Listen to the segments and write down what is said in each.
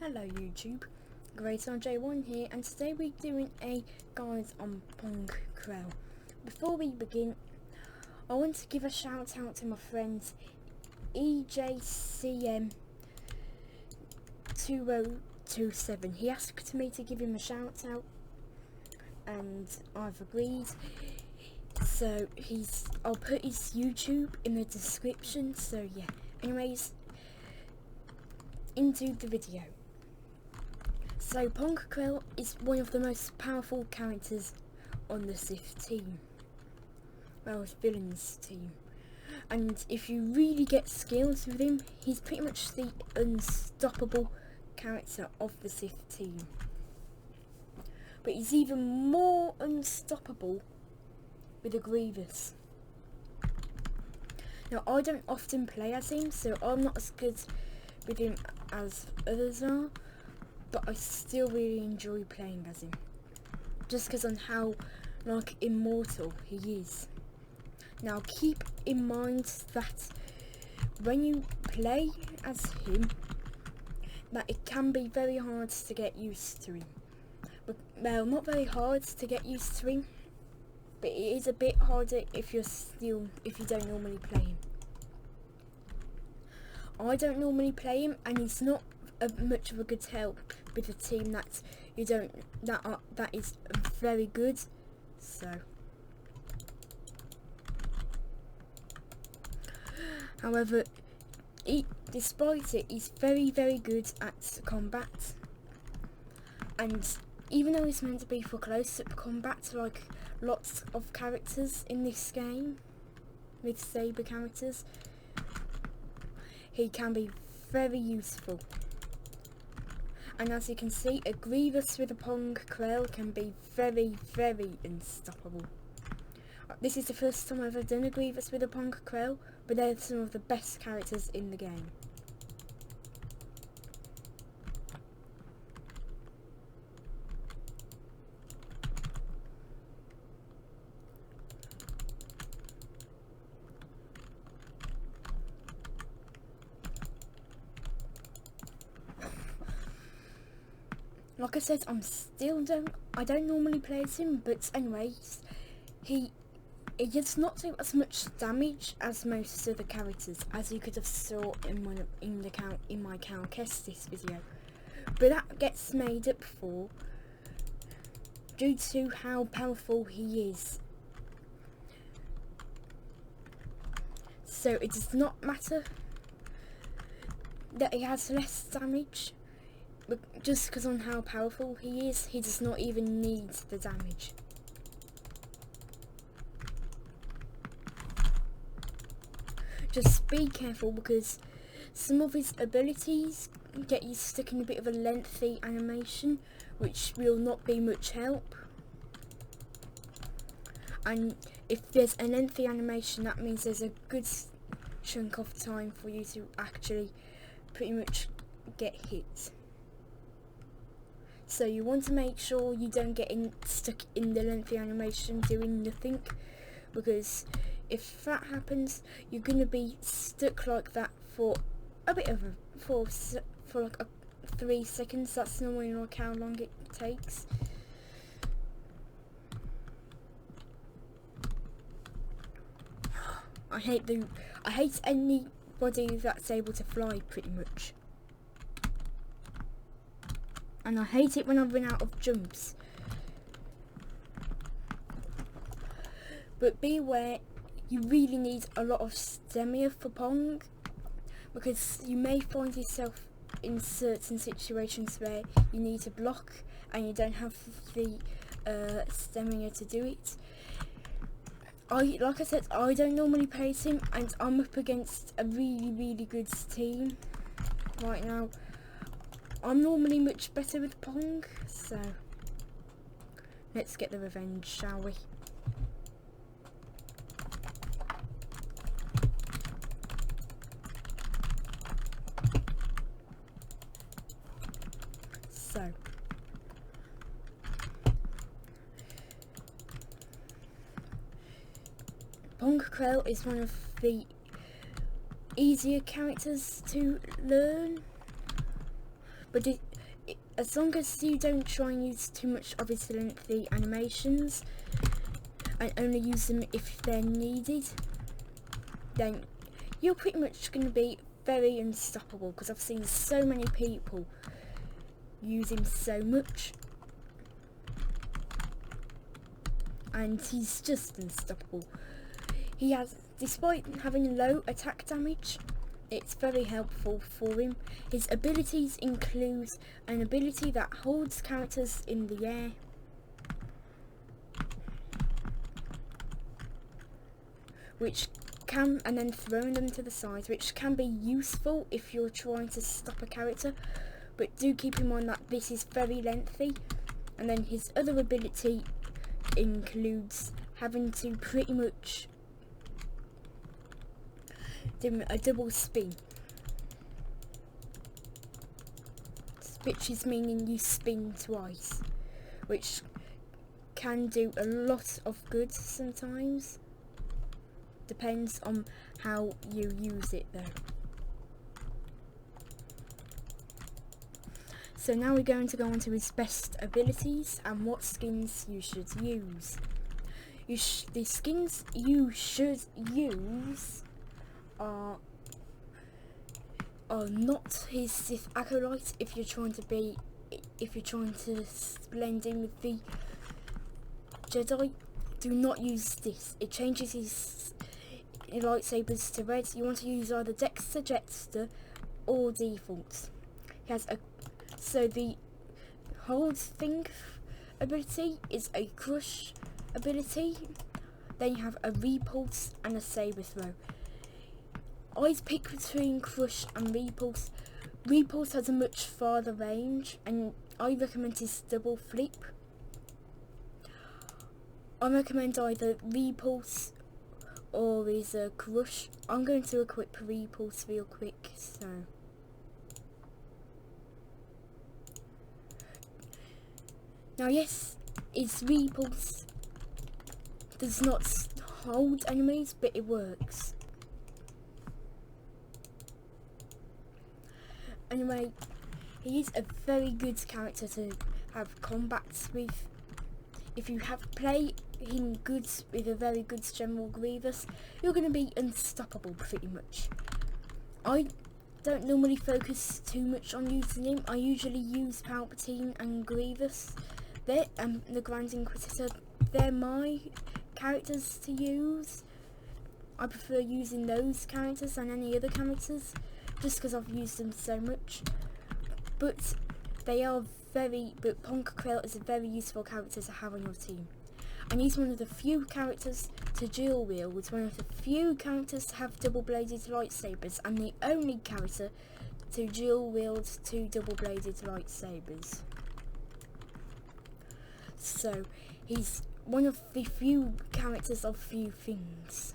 Hello YouTube, GreatRJ1 here, and today we're doing a guide on Pong Krell. Before we begin, I want to give a shout out to my friend EJCM2027. He asked me to give him a shout out and I've agreed. So I'll put his YouTube in the description, so yeah. Anyways, into the video. So Pong Krell is one of the most powerful characters on the Sith team. Well, villains team. And if you really get skills with him, he's pretty much the unstoppable character of the Sith team. But he's even more unstoppable with a Grievous. Now, I don't often play as him, so I'm not as good with him as others are, but I still really enjoy playing as him, just because on how immortal he is. Now keep in mind that when you play as him, that it can be very hard to get used to him. But, well, not very hard to get used to him, but it is a bit harder if you don't normally play him. I don't normally play him, and he's not much of a good help with a team that is very good. So, however, despite it, he's very good at combat, and even though he's meant to be for close-up combat, like lots of characters in this game, with saber characters, he can be very useful. And as you can see, a Grievous with a Pong Krell can be very unstoppable. This is the first time I've ever done a Grievous with a Pong Krell, but they're some of the best characters in the game. Like I said, I don't normally play as him, but anyways, he does not do as much damage as most other characters, as you could have saw in my Cal Kestis video. But that gets made up for due to how powerful he is. So it does not matter that he has less damage. But just because on how powerful he is, he does not even need the damage. Just be careful, because some of his abilities get you stuck in a bit of a lengthy animation, which will not be much help. And if there's a lengthy animation, that means there's a good chunk of time for you to actually pretty much get hit. So you want to make sure you don't get stuck in the lengthy animation doing nothing, because if that happens, you're going to be stuck like that for a bit of for like 3 seconds. That's normally like how long it takes. I hate anybody that's able to fly, pretty much. And I hate it when I run out of jumps. But beware, you really need a lot of stamina for Pong, because you may find yourself in certain situations where you need to block and you don't have the stamina to do it. Like I said, I don't normally play him, and I'm up against a really good team right now. I'm normally much better with Pong, so let's get the revenge, shall we? So, Pong Krell is one of the easier characters to learn. But as long as you don't try and use too much of his lengthy animations and only use them if they're needed, then you're pretty much going to be very unstoppable, because I've seen so many people use him so much and he's just unstoppable. He has, despite having low attack damage, it's very helpful for him. His abilities include an ability that holds characters in the air, which can, and then throwing them to the side, which can be useful if you're trying to stop a character, but do keep in mind that this is very lengthy. And then his other ability includes having to pretty much do a double spin, which is meaning you spin twice, which can do a lot of good sometimes. Depends on how you use it though. So now we're going to go on to his best abilities and what skins you should use. The skins you should use are not his Sith Acolyte. If you're trying to blend in with the Jedi, do not use this. It changes his lightsabers to red. You want to use either Dexter, Jetster, or Default. He has so the hold thing ability is a crush ability. Then you have a repulse and a saber throw. I'd pick between crush and repulse. Repulse has a much farther range, and I recommend his double flip. I recommend either repulse or his crush. I'm going to equip repulse real quick, so. Now yes, his repulse does not hold enemies, but it works. Anyway, he is a very good character to have combats with. If you have play him good with a very good General Grievous, you're going to be unstoppable pretty much. I don't normally focus too much on using him. I usually use Palpatine and Grievous. They're the Grand Inquisitor. They're my characters to use. I prefer using those characters than any other characters, just because I've used them so much. But Pong Krell is a very useful character to have on your team. And he's one of the few characters to dual wield, one of the few characters to have double-bladed lightsabers, and the only character to dual wield 2 double-bladed lightsabers. So, he's one of the few characters of few things.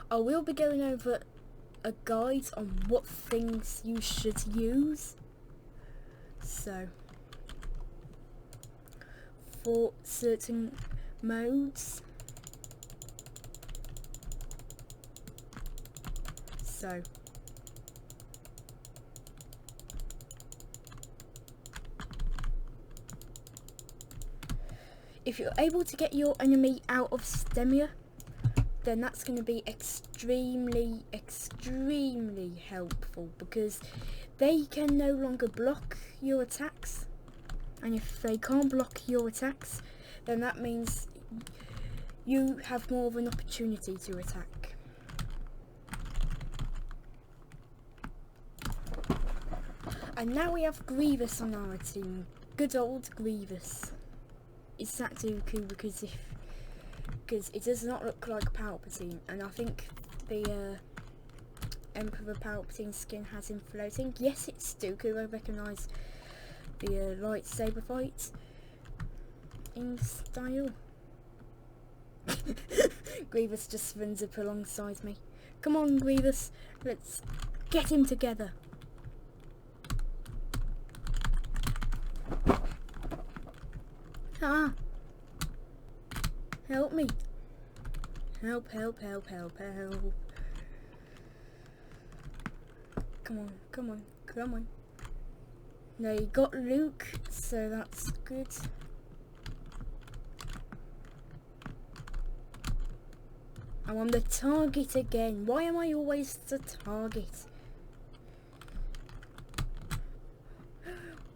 I will be going over a guide on what things you should use. So, for certain modes, so if you're able to get your enemy out of stamina, then that's going to be extremely helpful, because they can no longer block your attacks, and if they can't block your attacks, then that means you have more of an opportunity to attack. And now we have Grievous on our team. Good old Grievous. It's that Dooku because it does not look like Palpatine, and I think the Emperor Palpatine skin has him floating. Yes, it's Dooku. I recognise the lightsaber fight in style. Grievous just runs up alongside me. Come on, Grievous, let's get him together. Ah! Help me. Help. Come on. Now you got Luke, so that's good. I'm on the target again. Why am I always the target?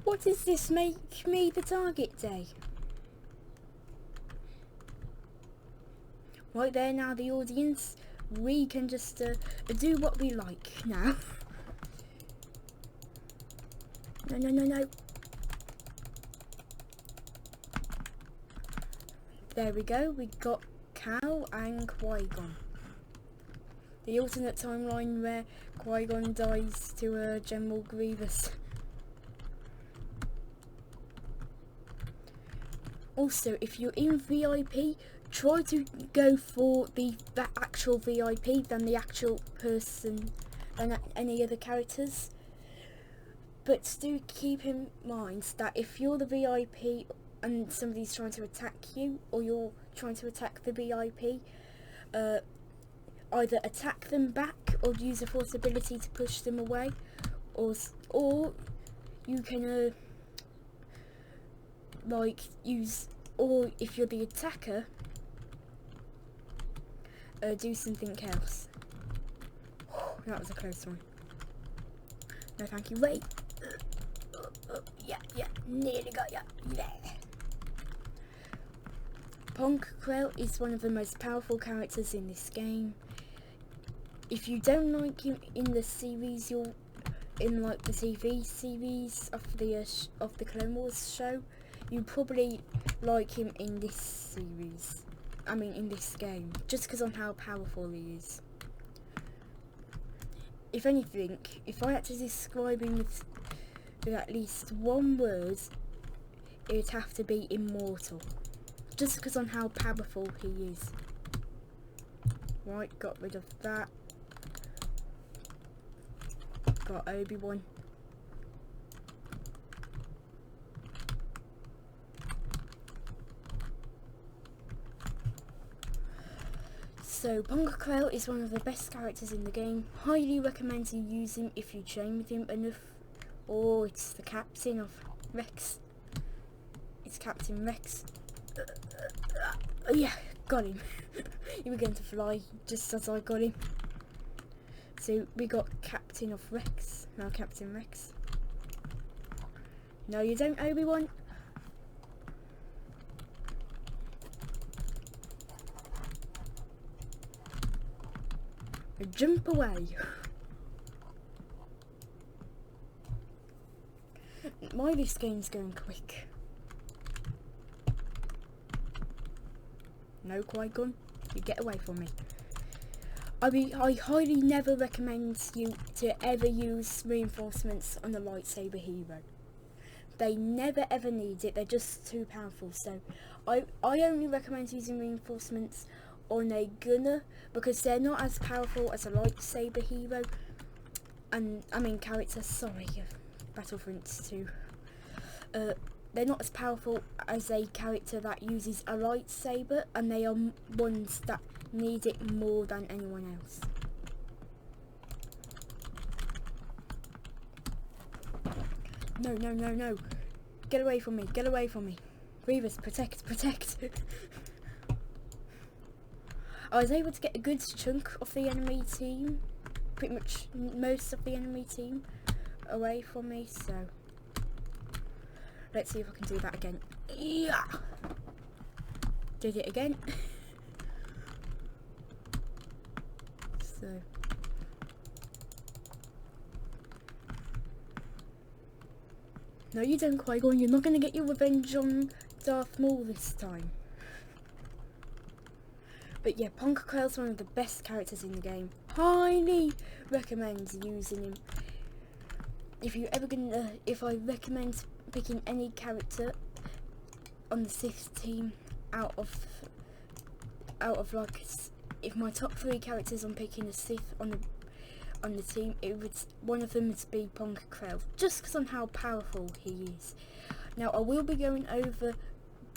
What does this make me the target day? Right there now, the audience. We can just do what we like now. No, no, no, no. There we go. We got Cal and Qui-Gon. The alternate timeline where Qui-Gon dies to General Grievous. Also, if you're in VIP, try to go for the actual VIP than the actual person than any other characters. But do keep in mind that if you're the VIP and somebody's trying to attack you, or you're trying to attack the VIP, either attack them back or use a force ability to push them away, or you can like use, or if you're the attacker, do something else. That was a close one. No thank you. Wait. Yeah, nearly got ya. Yeah. Pong Krell is one of the most powerful characters in this game. If you don't like him in the series, in like the TV series of the Clone Wars show, you probably like him in this series. I mean, in this game, just because on how powerful he is. If anything, if I had to describe him with at least one word, it would have to be immortal. Just because on how powerful he is. Right, got rid of that. Got Obi-Wan. So, Pong Krell is one of the best characters in the game. Highly recommend you use him if you train with him enough. Oh, it's the captain of Rex. It's Captain Rex. Yeah, got him. He began to fly just as I got him. So we got Captain of Rex. Now Captain Rex. No, you don't, Obi-Wan. Jump away. Why this game's going quick? No, Qui-Gon, you get away from me. I highly never recommend you to ever use reinforcements on a lightsaber hero. They never ever need it, they're just too powerful. So I only recommend using reinforcements on a gunner because they're not as powerful as a lightsaber hero. And I mean character, sorry, Battlefront 2. They're not as powerful as a character that uses a lightsaber, and they are ones that need it more than anyone else. No, no, no, no. Get away from me, get away from me. Grievous, protect, protect. I was able to get a good chunk of the enemy team, pretty much most of the enemy team, away from me, so let's see if I can do that again. Yeah! Did it again. So no, you don't, Qui-Gon. You're not going to get your revenge on Darth Maul this time. But yeah, Pong Krell's one of the best characters in the game. Highly recommend using him. If I recommend picking any character on the Sith team out of like, if my top 3 characters I'm picking a Sith on the team, one of them would be Pong Krell, just because on how powerful he is. Now I will be going over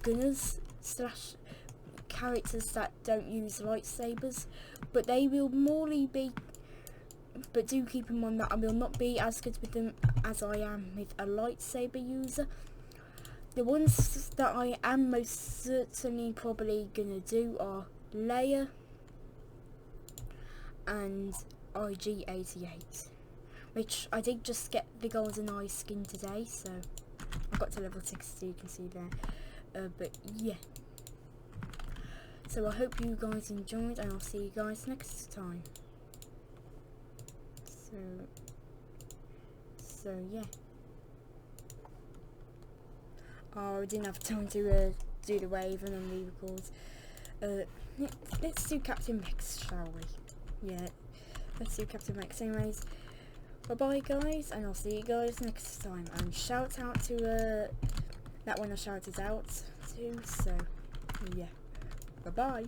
gunners / characters that don't use lightsabers, but they will but do keep in mind that I will not be as good with them as I am with a lightsaber user. The ones that I am most certainly probably gonna do are Leia and IG-88, which I did just get the golden eye skin today, so I got to level 60, you can see there. But yeah, so I hope you guys enjoyed, and I'll see you guys next time. So yeah. Oh, I didn't have time to do the wave and then re-record. Let's do Captain Rex, shall we? Yeah, let's do Captain Rex. Anyways, bye bye guys, and I'll see you guys next time. And shout out to that one I shouted out to. So yeah, bye bye.